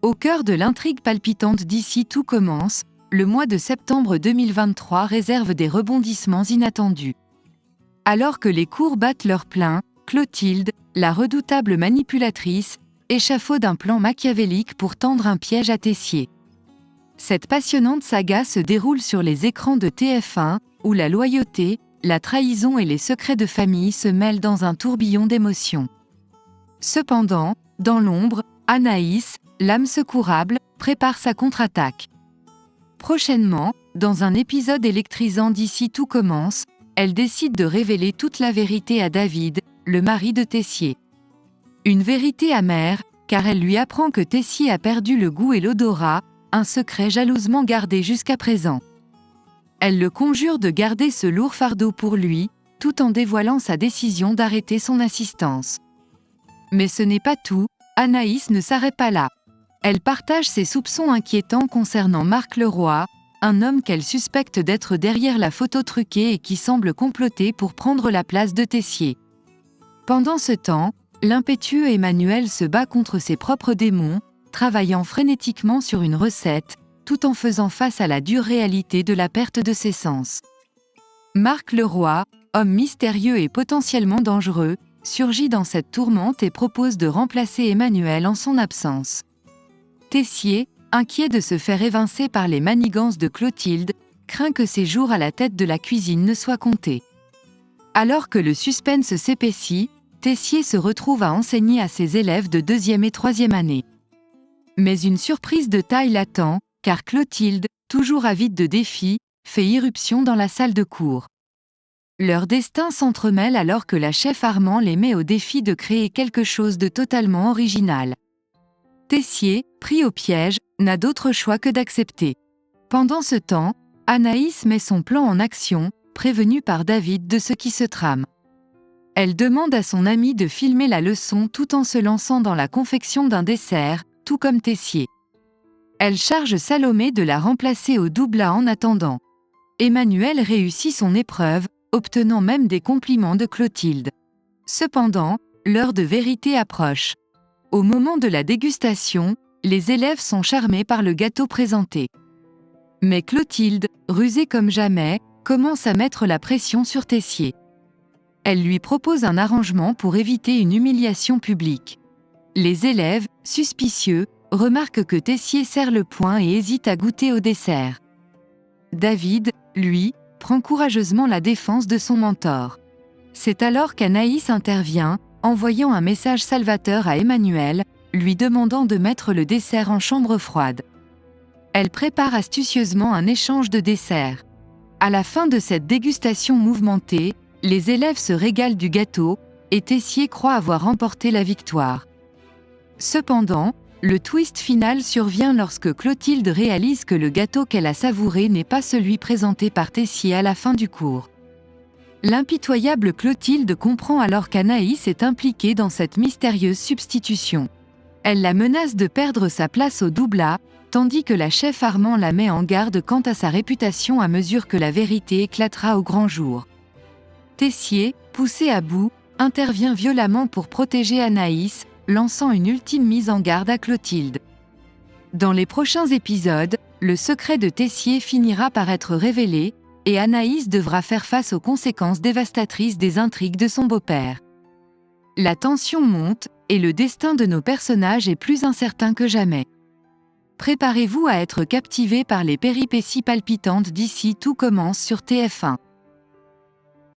Au cœur de l'intrigue palpitante d'ici tout commence, le mois de septembre 2023 réserve des rebondissements inattendus. Alors que les cours battent leur plein, Clotilde, la redoutable manipulatrice, échafaude un plan machiavélique pour tendre un piège à Tessier. Cette passionnante saga se déroule sur les écrans de TF1, où la loyauté, la trahison et les secrets de famille se mêlent dans un tourbillon d'émotions. Cependant, dans l'ombre, Anaïs, l'âme secourable, prépare sa contre-attaque. Prochainement, dans un épisode électrisant d'ici tout commence, elle décide de révéler toute la vérité à David, le mari de Tessier. Une vérité amère, car elle lui apprend que Tessier a perdu le goût et l'odorat, un secret jalousement gardé jusqu'à présent. Elle le conjure de garder ce lourd fardeau pour lui, tout en dévoilant sa décision d'arrêter son assistance. Mais ce n'est pas tout, Anaïs ne s'arrête pas là. Elle partage ses soupçons inquiétants concernant Marc Leroy, un homme qu'elle suspecte d'être derrière la photo truquée et qui semble comploter pour prendre la place de Tessier. Pendant ce temps, l'impétueux Emmanuel se bat contre ses propres démons, travaillant frénétiquement sur une recette, tout en faisant face à la dure réalité de la perte de ses sens. Marc Leroy, homme mystérieux et potentiellement dangereux, surgit dans cette tourmente et propose de remplacer Emmanuel en son absence. Tessier, inquiet de se faire évincer par les manigances de Clotilde, craint que ses jours à la tête de la cuisine ne soient comptés. Alors que le suspense s'épaissit, Tessier se retrouve à enseigner à ses élèves de 2e et 3e année. Mais une surprise de taille l'attend, car Clotilde, toujours avide de défis, fait irruption dans la salle de cours. Leur destin s'entremêle alors que la chef Armand les met au défi de créer quelque chose de totalement original. Tessier, pris au piège, n'a d'autre choix que d'accepter. Pendant ce temps, Anaïs met son plan en action, prévenue par David de ce qui se trame. Elle demande à son ami de filmer la leçon tout en se lançant dans la confection d'un dessert, tout comme Tessier. Elle charge Salomé de la remplacer au doublat en attendant. Emmanuel réussit son épreuve, obtenant même des compliments de Clotilde. Cependant, l'heure de vérité approche. Au moment de la dégustation, les élèves sont charmés par le gâteau présenté. Mais Clotilde, rusée comme jamais, commence à mettre la pression sur Tessier. Elle lui propose un arrangement pour éviter une humiliation publique. Les élèves, suspicieux, remarquent que Tessier serre le poing et hésite à goûter au dessert. David, lui, prend courageusement la défense de son mentor. C'est alors qu'Anaïs intervient, envoyant un message salvateur à Emmanuel, lui demandant de mettre le dessert en chambre froide. Elle prépare astucieusement un échange de desserts. À la fin de cette dégustation mouvementée, les élèves se régalent du gâteau, et Tessier croit avoir remporté la victoire. Cependant, le twist final survient lorsque Clotilde réalise que le gâteau qu'elle a savouré n'est pas celui présenté par Tessier à la fin du cours. L'impitoyable Clotilde comprend alors qu'Anaïs est impliquée dans cette mystérieuse substitution. Elle la menace de perdre sa place au doublat, tandis que la chef Armand la met en garde quant à sa réputation à mesure que la vérité éclatera au grand jour. Tessier, poussé à bout, intervient violemment pour protéger Anaïs, lançant une ultime mise en garde à Clotilde. Dans les prochains épisodes, le secret de Tessier finira par être révélé, et Anaïs devra faire face aux conséquences dévastatrices des intrigues de son beau-père. La tension monte, et le destin de nos personnages est plus incertain que jamais. Préparez-vous à être captivé par les péripéties palpitantes d'ici tout commence sur TF1.